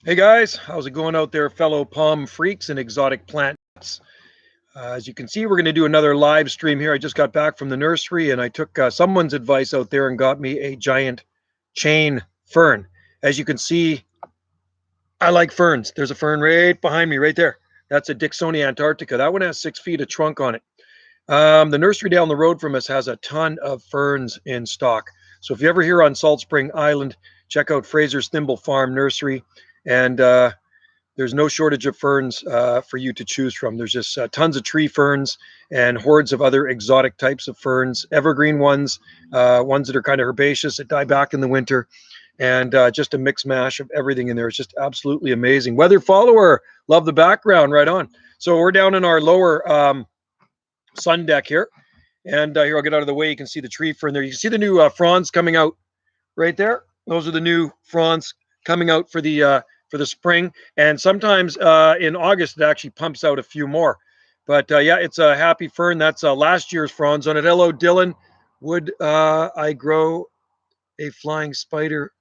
Hey guys, how's it going out there, fellow palm freaks and exotic plants? As you can see, we're going to do another live stream here. I just got back from the nursery and I took someone's advice out there and got me a giant chain fern. As you can see, I like ferns. There's a fern right behind me, right there. That's a Dicksonia antarctica. That one has 6 feet of trunk on it. The nursery down the road from us has a ton of ferns in stock. So if you ever here on Salt Spring Island, check out Fraser's Thimble Farm Nursery. And there's no shortage of ferns for you to choose from. There's just tons of tree ferns and hordes of other exotic types of ferns, evergreen ones, ones that are kind of herbaceous that die back in the winter, and just a mix mash of everything in there. It's just absolutely amazing. Weather follower, love the background, right on. So we're down in our lower sun deck here, and here I'll get out of the way. You can see the tree fern there. You can see the new fronds coming out right there. Those are the new fronds coming out for the spring, and sometimes in August it actually pumps out a few more. But yeah, it's a happy fern. That's last year's fronds on it. Hello, Dylan. Would I grow a flying spider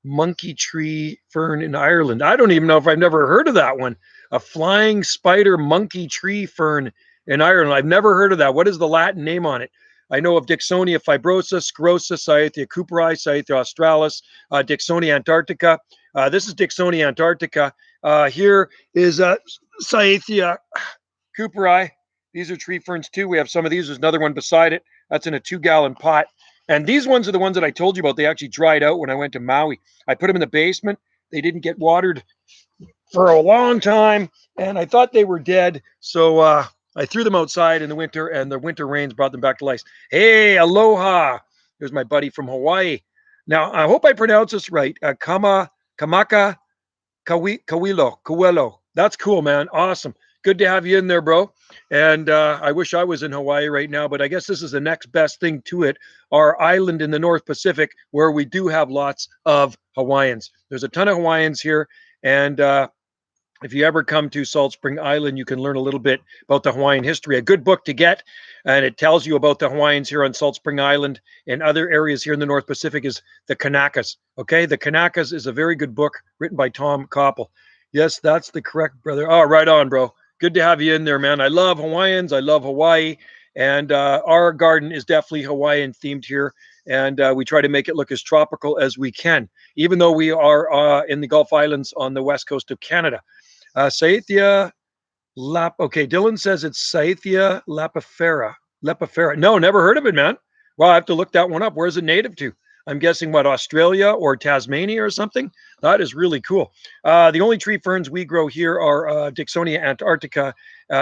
monkey tree fern in Ireland? I don't even know if I've never heard of that one. A flying spider monkey tree fern in Ireland. I've never heard of that. What is the Latin name on it? I know of Dicksonia fibrosa, scrosa, Cyathea cooperi, Cyathea australis, Dicksonia antarctica. This is Dicksonia antarctica. Here is Cyathea cooperi. These are tree ferns too. We have some of these. There's another one beside it. That's in a 2-gallon pot. And these ones are the ones that I told you about. They actually dried out when I went to Maui. I put them in the basement. They didn't get watered for a long time, and I thought they were dead. So I threw them outside in the winter, and the winter rains brought them back to life. Hey, aloha. There's my buddy from Hawaii. Now, I hope I pronounce this right. Kamaka Kawilo. That's cool, man. Awesome. Good to have you in there, bro. And I wish I was in Hawaii right now, but I guess this is the next best thing to it. Our island in the North Pacific, where we do have lots of Hawaiians. There's a ton of Hawaiians here. And if you ever come to Salt Spring Island, you can learn a little bit about the Hawaiian history. A good book to get, and it tells you about the Hawaiians here on Salt Spring Island and other areas here in the North Pacific is the Kanakas. Okay, the Kanakas is a very good book written by Tom Koppel. Yes, that's the correct brother. Oh, right on, bro. Good to have you in there, man. I love Hawaiians. I love Hawaii. And our garden is definitely Hawaiian themed here. And we try to make it look as tropical as we can, even though we are in the Gulf Islands on the west coast of Canada. Cyathea okay, Dylan says it's Cyathea lepifera. Lepifera. No, never heard of it, man. Well, I have to look that one up. Where's it native to? I'm guessing what, Australia or Tasmania or something? That is really cool. The only tree ferns we grow here are Dicksonia antarctica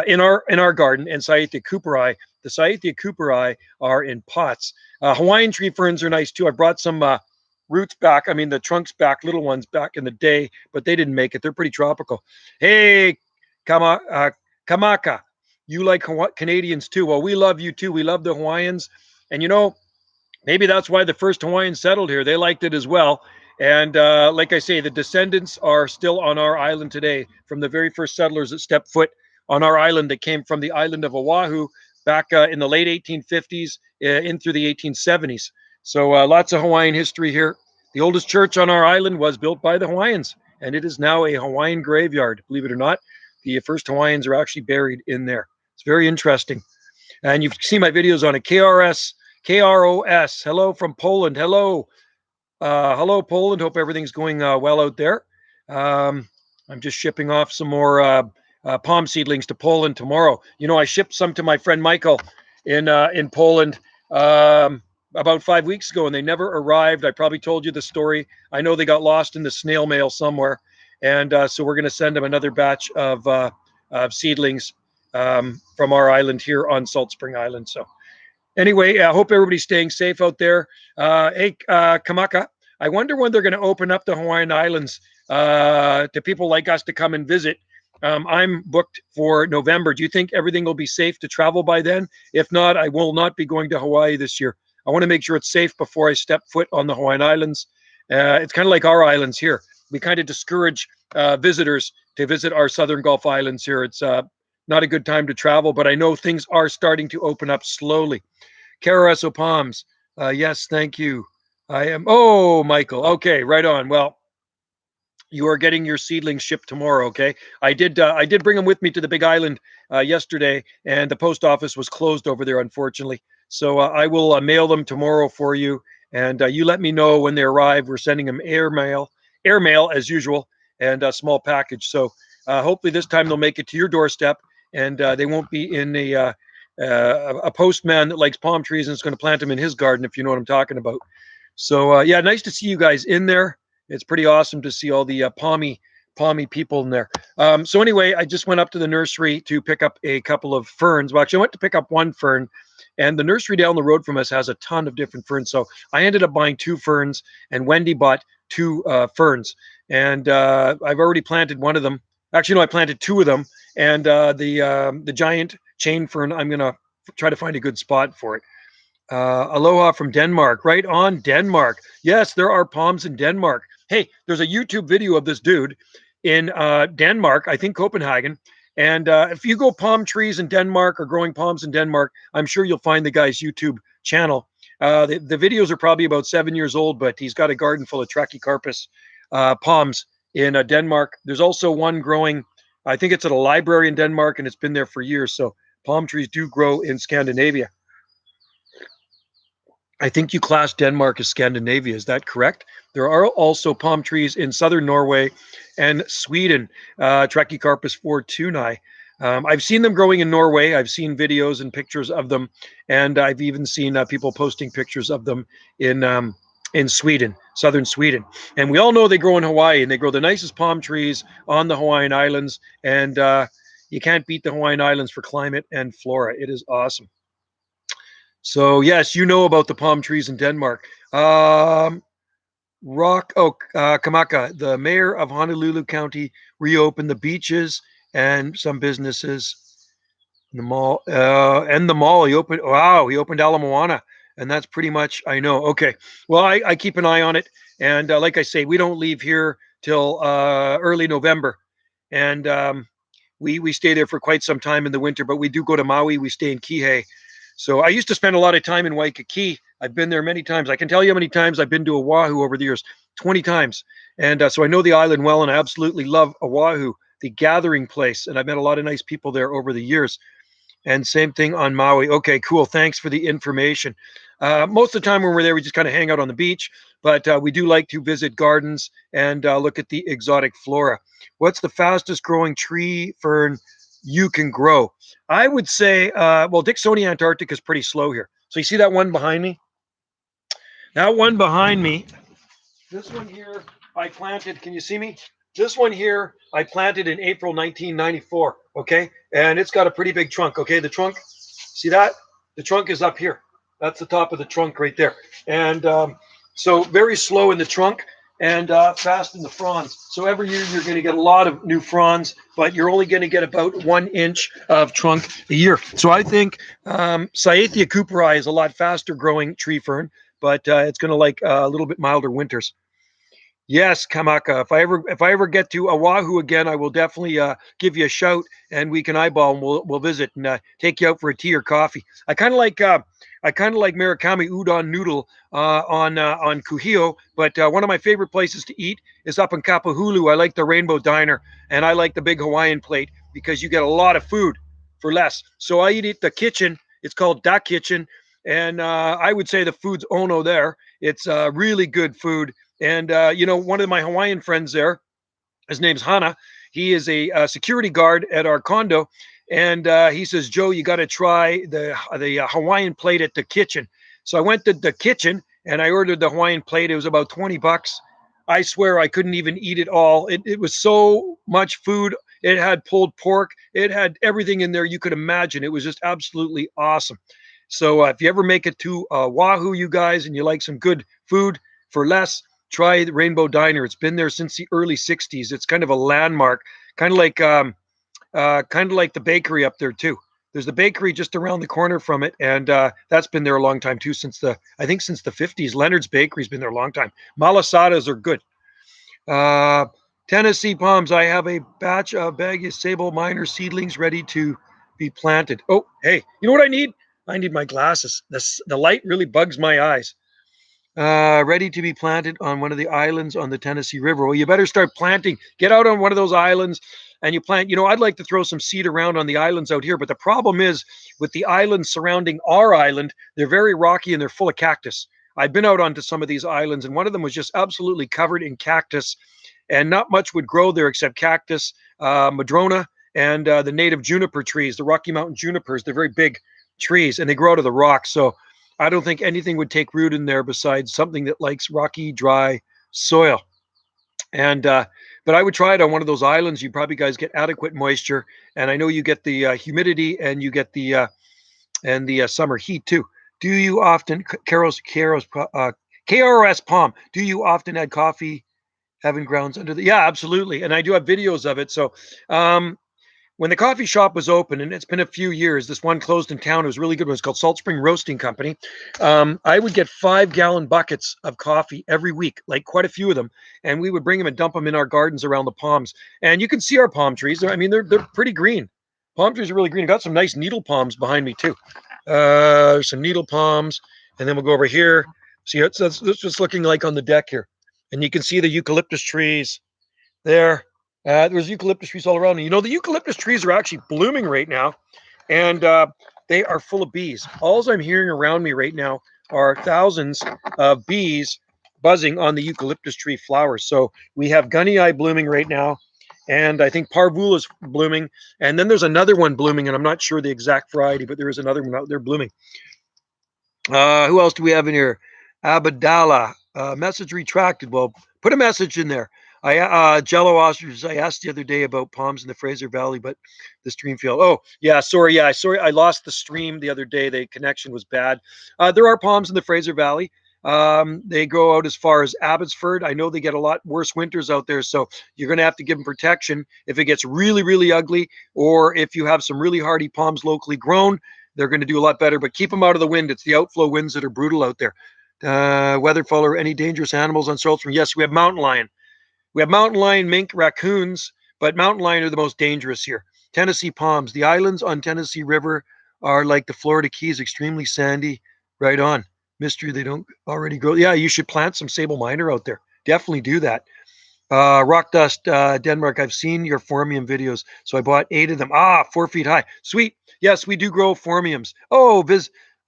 in our garden and Cyathea cooperi. The Cyathea cooperi are in pots. Hawaiian tree ferns are nice too. I brought some roots back. I mean, the trunks back, little ones back in the day, but they didn't make it. They're pretty tropical. Hey, Kamaka, you like Canadians too. Well, we love you too. We love the Hawaiians. And you know, maybe that's why the first Hawaiians settled here. They liked it as well. And like I say, the descendants are still on our island today from the very first settlers that stepped foot on our island that came from the island of Oahu back in the late 1850s in through the 1870s. So lots of Hawaiian history here. The oldest church on our island was built by the Hawaiians, and it is now a Hawaiian graveyard. Believe it or not, the first Hawaiians are actually buried in there. It's very interesting. And you've seen my videos on it. KROS. Hello from Poland. Hello. Hello, Poland. Hope everything's going well out there. I'm just shipping off some more palm seedlings to Poland tomorrow. You know, I shipped some to my friend Michael in Poland about 5 weeks ago, and they never arrived. I probably told you the story. I know they got lost in the snail mail somewhere, and so we're going to send them another batch of seedlings from our island here on Salt Spring Island. So anyway, I hope everybody's staying safe out there. Hey, Kamaka, I wonder when they're going to open up the Hawaiian Islands to people like us to come and visit. I'm booked for November. Do you think everything will be safe to travel by then? If not, I will not be going to Hawaii this year. I want to make sure it's safe before I step foot on the Hawaiian Islands. It's kind of like our islands here. We kind of discourage visitors to visit our southern Gulf Islands here. It's not a good time to travel, but I know things are starting to open up slowly. Karaso Palms, yes, thank you. I am. Oh, Michael. Okay, right on. Well, you are getting your seedlings shipped tomorrow. Okay, I did bring them with me to the Big Island yesterday, and the post office was closed over there, unfortunately. So I will mail them tomorrow for you, and you let me know when they arrive. We're sending them air mail as usual, and a small package. So hopefully this time they'll make it to your doorstep, and they won't be in a postman that likes palm trees and is going to plant them in his garden, if you know what I'm talking about. So yeah, nice to see you guys in there. It's pretty awesome to see all the palmy people in there. So anyway, I just went up to the nursery to pick up a couple of ferns. Well, actually, I went to pick up one fern, and the nursery down the road from us has a ton of different ferns. So I ended up buying two ferns, and Wendy bought two ferns. And I've already planted one of them. Actually, no, I planted two of them, and the giant chain fern. I'm gonna try to find a good spot for it. Aloha from Denmark. Right on, Denmark. Yes, there are palms in Denmark. Hey, there's a YouTube video of this dude in Denmark, I think Copenhagen. And if you go palm trees in Denmark or growing palms in Denmark, I'm sure you'll find the guy's YouTube channel. The videos are probably about 7 years old, but he's got a garden full of Trachycarpus palms in Denmark. There's also one growing, I think it's at a library in Denmark, and it's been there for years. So palm trees do grow in Scandinavia. I think you class Denmark as Scandinavia. Is that correct? There are also palm trees in southern Norway and Sweden, Trachycarpus fortunei. I've seen them growing in Norway. I've seen videos and pictures of them, and I've even seen people posting pictures of them in Sweden, southern Sweden. And we all know they grow in Hawaii, and they grow the nicest palm trees on the Hawaiian Islands. And you can't beat the Hawaiian Islands for climate and flora. It is awesome. So yes, you know about the palm trees in Denmark. Kamaka, the mayor of Honolulu County, reopened the beaches and some businesses. The mall and the mall. He opened. Wow, he opened Ala Moana, and that's pretty much I know. Okay, well I keep an eye on it, and like I say, we don't leave here till early November, and we stay there for quite some time in the winter. But we do go to Maui. We stay in Kihei. So I used to spend a lot of time in Waikiki. I've been there many times. I can tell you how many times I've been to Oahu over the years, 20 times. And so I know the island well, and I absolutely love Oahu, the gathering place. And I've met a lot of nice people there over the years. And same thing on Maui. Okay, cool. Thanks for the information. Most of the time when we're there, we just kind of hang out on the beach, but we do like to visit gardens and look at the exotic flora. What's the fastest growing tree fern you can grow? I would say, well, Dicksonia Antarctica is pretty slow here. So you see that one behind me? That one behind me, this one here, I planted. Can you see me? This one here, I planted in April 1994. Okay, and it's got a pretty big trunk. Okay, the trunk, see that? The trunk is up here. That's the top of the trunk right there. And so very slow in the trunk and fast in the fronds. So every year you're going to get a lot of new fronds, but you're only going to get about 1 inch of trunk a year. So I think Cyathea cooperi is a lot faster growing tree fern, but it's going to like a little bit milder winters. Yes, Kamaka. If I ever get to Oahu again, I will definitely give you a shout, and we can eyeball and we'll visit and take you out for a tea or coffee. I kind of like Murakami udon noodle on Kuhio, but one of my favorite places to eat is up in Kapahulu. I like the Rainbow Diner, and I like the big Hawaiian plate because you get a lot of food for less. So I eat at the kitchen. It's called Da Kitchen, and I would say the food's ono there. It's really good food. And one of my Hawaiian friends there, his name's Hana. He is a security guard at our condo, and he says, "Joe, you got to try the Hawaiian plate at the kitchen." So I went to the kitchen and I ordered the Hawaiian plate. It was about $20. I swear I couldn't even eat it all. It was so much food. It had pulled pork. It had everything in there you could imagine. It was just absolutely awesome. So if you ever make it to Oahu, you guys, and you like some good food for less, try the Rainbow Diner. It's been there since the early '60s. It's kind of a landmark, kind of like the bakery up there too. There's the bakery just around the corner from it, and that's been there a long time too. Since the '50s. Leonard's Bakery's been there a long time. Malasadas are good. Tennessee palms. I have a bag of sable minor seedlings ready to be planted. Oh, hey, you know what I need? I need my glasses. The light really bugs my eyes. Ready to be planted on one of the islands on the Tennessee River. Well, you better start planting. Get out on one of those islands and you plant. I'd like to throw some seed around on the islands out here, but the problem is with the islands surrounding our island, they're very rocky and they're full of cactus. I've been out onto some of these islands, and one of them was just absolutely covered in cactus, and not much would grow there except cactus, madrona, and the native juniper trees, the Rocky Mountain junipers. They're very big trees, and they grow out of the rocks. So I don't think anything would take root in there besides something that likes rocky, dry soil. And but I would try it on one of those islands. You probably guys get adequate moisture, and I know you get the humidity, and you get the summer heat too. Do you often, KROS Palm? Do you often add coffee, having grounds under the? Yeah, absolutely. And I do have videos of it. So um, when the coffee shop was open, and it's been a few years, this one closed in town. It was a really good one. It's called Salt Spring Roasting Company. I would get 5-gallon buckets of coffee every week, like quite a few of them, and we would bring them and dump them in our gardens around the palms. And you can see our palm trees. I mean, they're pretty green. Palm trees are really green. I got some nice needle palms behind me too. There's some needle palms, and then we'll go over here. See, that's what's looking like on the deck here, and you can see the eucalyptus trees there. There's eucalyptus trees all around. And the eucalyptus trees are actually blooming right now, and they are full of bees. All I'm hearing around me right now are thousands of bees buzzing on the eucalyptus tree flowers. So we have gunny eye blooming right now, and I think parvula is blooming, and then there's another one blooming, and I'm not sure the exact variety, but there is another one out there blooming. Who else do we have in here? Abadala. Message retracted. Well, put a message in there. Jello Ostrich. I asked the other day about palms in the Fraser Valley, but the stream failed. Oh, yeah, sorry. Yeah, sorry. I lost the stream the other day. The connection was bad. There are palms in the Fraser Valley. They go out as far as Abbotsford. I know they get a lot worse winters out there, so you're going to have to give them protection if it gets really, really ugly, or if you have some really hardy palms locally grown. They're going to do a lot better, but keep them out of the wind. It's the outflow winds that are brutal out there. Weatherfall or any dangerous animals on Salt Spring? Yes, we have mountain lion. We have mountain lion, mink, raccoons, but mountain lion are the most dangerous here. Tennessee palms. The islands on Tennessee River are like the Florida Keys, extremely sandy. Right on. Mystery, they don't already grow. Yeah, you should plant some sable minor out there. Definitely do that. Rock Dust, Denmark. I've seen your phormium videos, so I bought 8 of them. 4 feet high. Sweet. Yes, we do grow phormiums. Oh,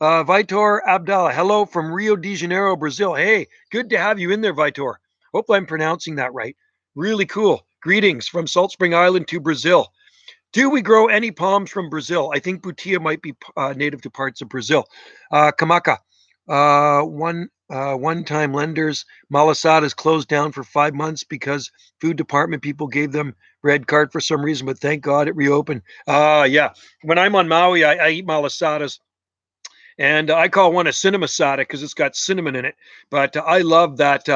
Vitor Abdallah. Hello from Rio de Janeiro, Brazil. Hey, good to have you in there, Vitor. Hope I'm pronouncing that right. Really cool. Greetings from Salt Spring Island to Brazil. Do we grow any palms from Brazil? I think Butia might be native to parts of Brazil. Kamaka. One-time lenders. Malasadas closed down for 5 months because food department people gave them red card for some reason, but thank God it reopened. Yeah. When I'm on Maui, I eat malasadas. And I call one a cinnamosada because it's got cinnamon in it. But I love that.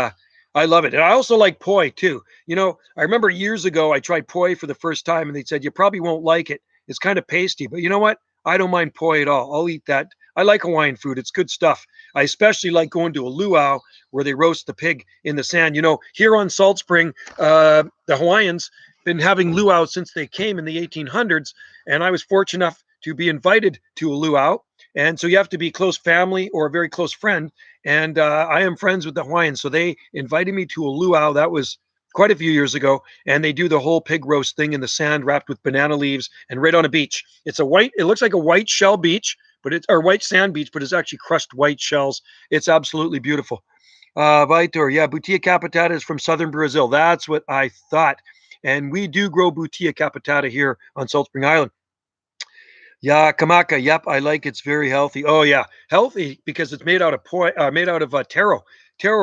I love it. And I also like poi too. I remember years ago I tried poi for the first time and they said, you probably won't like it. It's kind of pasty. But you know what? I don't mind poi at all. I'll eat that. I like Hawaiian food. It's good stuff. I especially like going to a luau where they roast the pig in the sand. Here on Salt Spring, the Hawaiians been having luau since they came in the 1800s. And I was fortunate enough to be invited to a luau. And so you have to be close family or a very close friend. And I am friends with the Hawaiians. So they invited me to a luau. That was quite a few years ago. And they do the whole pig roast thing in the sand wrapped with banana leaves and right on a beach. It looks like a white shell beach, or white sand beach, but it's actually crushed white shells. It's absolutely beautiful. Vitor, yeah, Butia capitata is from southern Brazil. That's what I thought. And we do grow Butia capitata here on Salt Spring Island. Yeah, Kamaka. Yep, I like it's very healthy. Oh yeah, healthy because it's made out of taro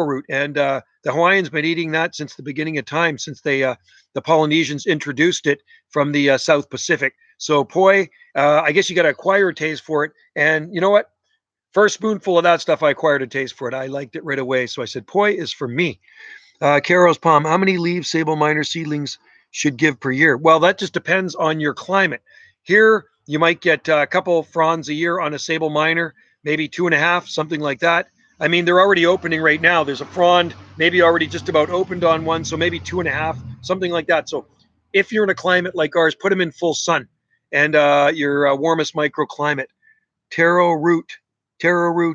root, and the Hawaiians been eating that since the beginning of time, since the Polynesians introduced it from the South Pacific. So poi, I guess you got to acquire a taste for it, and you know what? First spoonful of that stuff, I acquired a taste for it. I liked it right away, so I said poi is for me. Caro's palm. How many leaves sable minor seedlings should give per year? Well, that just depends on your climate. Here, you might get a couple fronds a year on a sable minor, maybe 2.5, something like that. I mean, they're already opening right now. There's a frond, maybe already just about opened on one, so maybe 2.5, something like that. So if you're in a climate like ours, put them in full sun and your warmest microclimate. Taro root,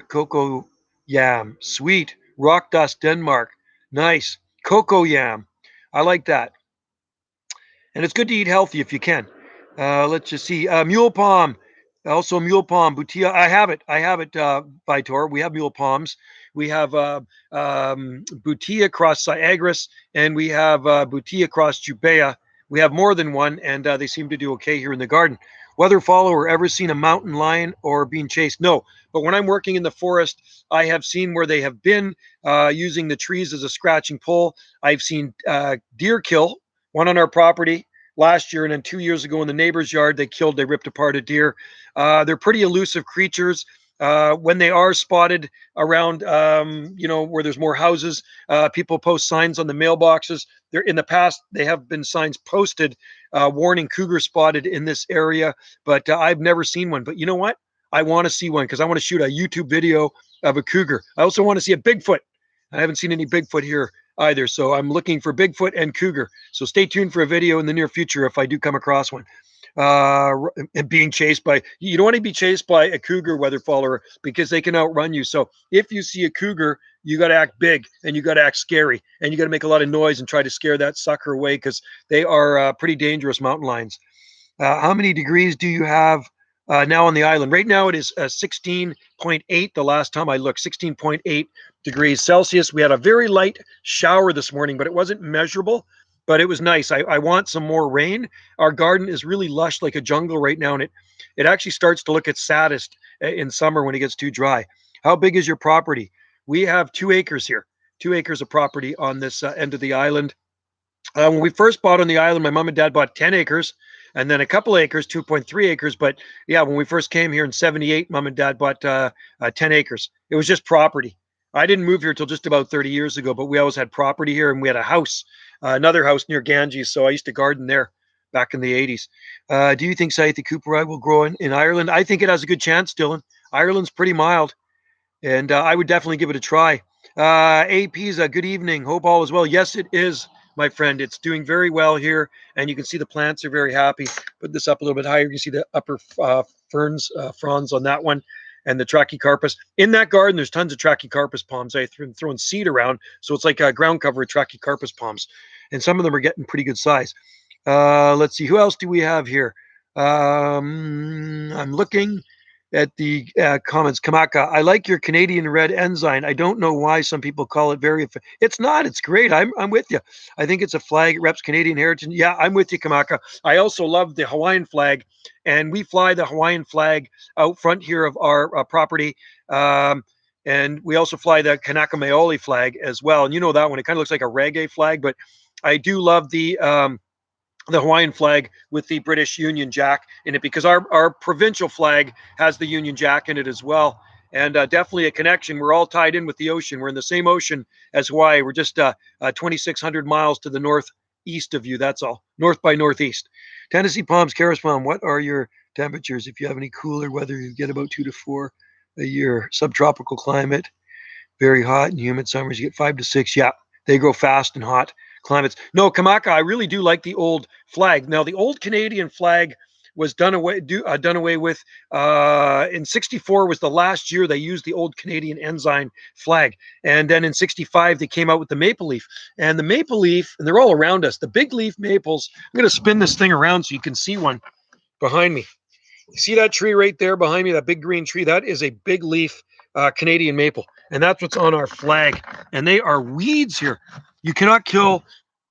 cocoa yam, sweet. Rock dust, Denmark. Nice. Cocoa yam. I like that. And it's good to eat healthy if you can. Let's just see. Mule palm. Also mule palm. Butia. I have it, Vitor. We have mule palms. We have Butia cross Siagris, and we have Butia cross Jubea. We have more than one, and they seem to do okay here in the garden. Weather follower, ever seen a mountain lion or being chased? No. But when I'm working in the forest, I have seen where they have been using the trees as a scratching pole. I've seen deer kill one on our property last year, and then 2 years ago in the neighbor's yard, they ripped apart a deer. They're pretty elusive creatures. When they are spotted around, where there's more houses, people post signs on the mailboxes. There, in the past, they have been signs posted warning cougar spotted in this area, but I've never seen one. But you know what? I want to see one because I want to shoot a YouTube video of a cougar. I also want to see a Bigfoot. I haven't seen any Bigfoot here either. So I'm looking for Bigfoot and cougar. So stay tuned for a video in the near future if I do come across one. Being chased by, you don't want to be chased by a cougar, weather follower, because they can outrun you. So if you see a cougar, you got to act big and you got to act scary and you got to make a lot of noise and try to scare that sucker away because they are pretty dangerous mountain lions. How many degrees do you have now on the island? Right now it is 16.8. The last time I looked, 16.8 degrees Celsius. We had a very light shower this morning, but it wasn't measurable, but it was nice. I want some more rain. Our garden is really lush like a jungle right now, and it actually starts to look its saddest in summer when it gets too dry. How big is your property? We have 2 acres here, 2 acres of property on this end of the island. When we first bought on the island, my mom and dad bought 10 acres and then a couple acres, 2.3 acres. But yeah, when we first came here in 78, mom and dad bought 10 acres. It was just property. I didn't move here till just about 30 years ago, but we always had property here, and we had a house, another house near Ganges. So I used to garden there back in the 80s. Do you think Scythe Cooperi will grow in Ireland? I think it has a good chance, Dylan. Ireland's pretty mild, and I would definitely give it a try. AP's good evening. Hope all is well. Yes, it is, my friend. It's doing very well here, and you can see the plants are very happy. Put this up a little bit higher. You can see the upper fronds on that one, and the Trachycarpus. In that garden, there's tons of Trachycarpus palms. I've been throwing seed around, so it's like a ground cover of Trachycarpus palms, and some of them are getting pretty good size. Let's see, who else do we have here? I'm looking at the comments. Kamaka, I like your Canadian red ensign. I don't know why some people call it very. It's not. It's great. I'm with you. I think it's a flag. It reps Canadian heritage. Yeah, I'm with you, Kamaka. I also love the Hawaiian flag, and we fly the Hawaiian flag out front here of our property. And we also fly the Kanaka Maoli flag as well. And you know that one. It kind of looks like a reggae flag, but I do love the Hawaiian flag with the British Union Jack in it, because our provincial flag has the Union Jack in it as well. And definitely a connection. We're all tied in with the ocean. We're in the same ocean as Hawaii. We're just 2,600 miles to the northeast of you. That's all. North by northeast. Tennessee palms, Karis palm. What are your temperatures? If you have any cooler weather, you get about 2 to 4 a year. Subtropical climate, very hot and humid summers. You get 5 to 6. Yeah, they grow fast and hot climates. No, Kamaka, I really do like the old flag. Now, the old Canadian flag was done away with. In 64 was the last year they used the old Canadian ensign flag. And then in 65, they came out with the maple leaf. And the maple leaf, and they're all around us, the big leaf maples. I'm going to spin this thing around so you can see one behind me. You see that tree right there behind me, that big green tree? That is a big leaf Canadian maple. And that's what's on our flag. And they are weeds here. You cannot kill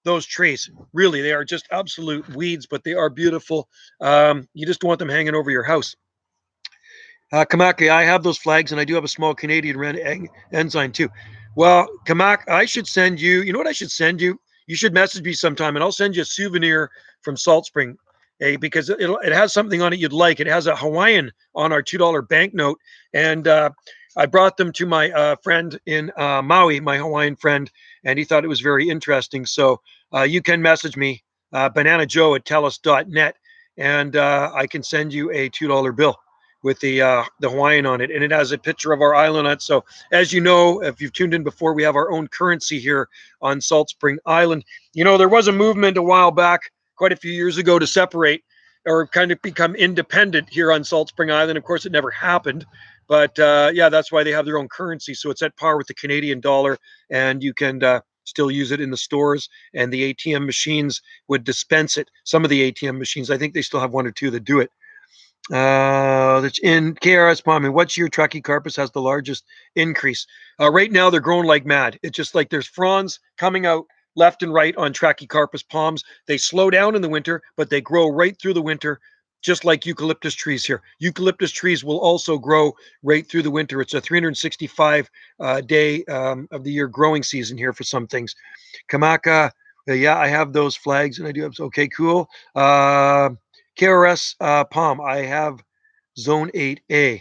those trees. Really, they are just absolute weeds, but they are beautiful. You just don't want them hanging over your house. Kamaki, I have those flags, and I do have a small Canadian red ensign too. Well, Kamak, I should send you, you know what I should send you? You should message me sometime, and I'll send you a souvenir from Salt Spring, because it has something on it you'd like. It has a Hawaiian on our $2 banknote, and I brought them to my friend in Maui, my Hawaiian friend, and he thought it was very interesting. So you can message me, bananajoe@telus.net, and I can send you a $2 bill with the Hawaiian on it. And it has a picture of our island on it. So as you know, if you've tuned in before, we have our own currency here on Salt Spring Island. You know, there was a movement a while back, quite a few years ago, to separate or kind of become independent here on Salt Spring Island. Of course, it never happened. But yeah, that's why they have their own currency. So it's at par with the Canadian dollar, and you can still use it in the stores. And the ATM machines would dispense it. Some of the ATM machines, I think they still have one or two that do it. That's in KRS Palming. What year Trachycarpus has the largest increase? Right now, they're growing like mad. It's just like there's fronds coming out left and right on Trachycarpus palms. They slow down in the winter, but they grow right through the winter, just like eucalyptus trees here. Eucalyptus trees will also grow right through the winter. It's a 365 day of the year growing season here for some things. Kamaka, yeah, I have those flags, and I do have. Okay, cool. KRS Palm, I have Zone 8A.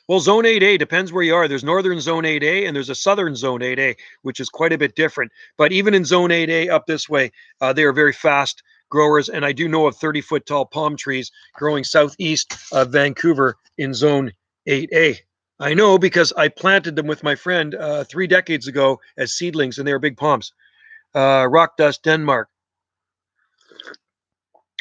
Well, Zone 8A depends where you are. There's Northern Zone 8A and there's a Southern Zone 8A, which is quite a bit different. But even in Zone 8A up this way, they are very fast growers. And I do know of 30-foot tall palm trees growing southeast of Vancouver in Zone 8A. I know because I planted them with my friend 3 decades ago as seedlings, and they are big palms. Rock Dust, Denmark.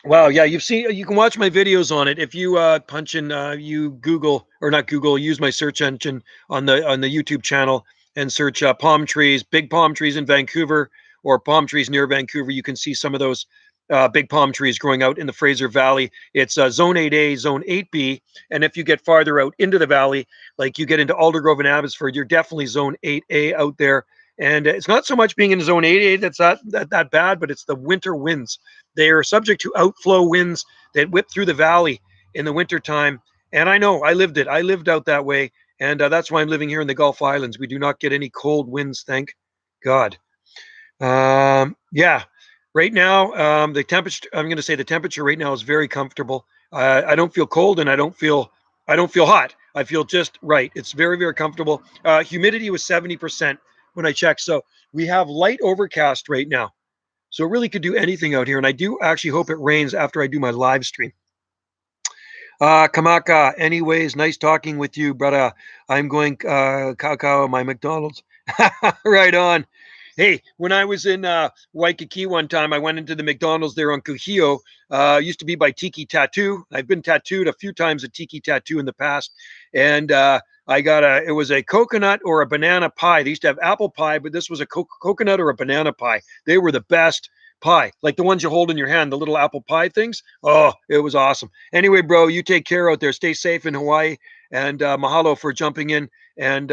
Wow, yeah, you can watch my videos on it if you punch in you Google or not Google, use my search engine on the YouTube channel and search palm trees, big palm trees in Vancouver or palm trees near Vancouver. You can see some of those big palm trees growing out in the Fraser Valley. It's Zone 8A, Zone 8B, and if you get farther out into the valley, like you get into Aldergrove and Abbotsford, you're definitely Zone 8A out there. And it's not so much being in Zone 8A that's that bad, but it's the winter winds. They are subject to outflow winds that whip through the valley in the wintertime. And I know I lived it. I lived out that way. And that's why I'm living here in the Gulf Islands. We do not get any cold winds, thank God. Yeah, right now, the temperature, I'm going to say the temperature right now is very comfortable. I don't feel cold and I don't feel hot. I feel just right. It's very, very comfortable. Humidity was 70% when I checked. So we have light overcast right now. So it really could do anything out here. And I do actually hope it rains after I do my live stream. Kamaka, anyways, nice talking with you, brother. I'm going cacao my McDonald's. Right on. Hey, when I was in Waikiki one time, I went into the McDonald's there on Kuhio. Used to be by Tiki Tattoo. I've been tattooed a few times at Tiki Tattoo in the past. And I got it was a coconut or a banana pie. They used to have apple pie, but this was a coconut or a banana pie. They were the best pie, like the ones you hold in your hand, the little apple pie things. Oh, it was awesome. Anyway, bro, you take care out there. Stay safe in Hawaii. And mahalo for jumping in. And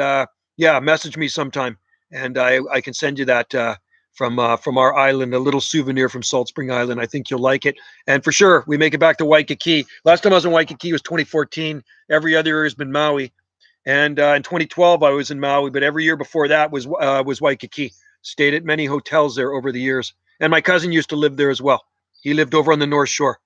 yeah, message me sometime. And I can send you that from our island, a little souvenir from Salt Spring Island. I think you'll like it. And for sure, we make it back to Waikiki. Last time I was in Waikiki was 2014. Every other year has been Maui. And in 2012, I was in Maui, but every year before that was Waikiki. Stayed at many hotels there over the years. And my cousin used to live there as well. He lived over on the North Shore.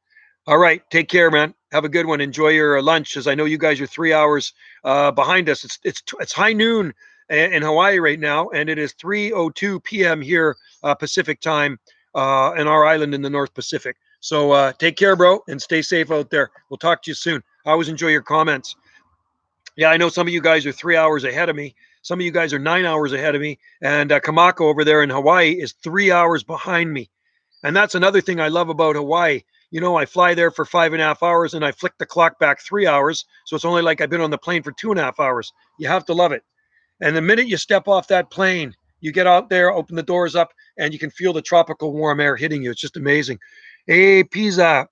All right, take care, man. Have a good one. Enjoy your lunch, as I know you guys are 3 hours behind us. It's high noon in Hawaii right now, and it is 3:02 p.m. here Pacific time in our island in the North Pacific. So take care, bro, and stay safe out there. We'll talk to you soon. I always enjoy your comments. Yeah, I know some of you guys are 3 hours ahead of me. Some of you guys are 9 hours ahead of me. And Kamako over there in Hawaii is 3 hours behind me. And that's another thing I love about Hawaii. You know, I fly there for 5.5 hours and I flick the clock back 3 hours. So it's only like I've been on the plane for 2.5 hours. You have to love it. And the minute you step off that plane, you get out there, open the doors up, and you can feel the tropical warm air hitting you. It's just amazing. Hey, Pisa,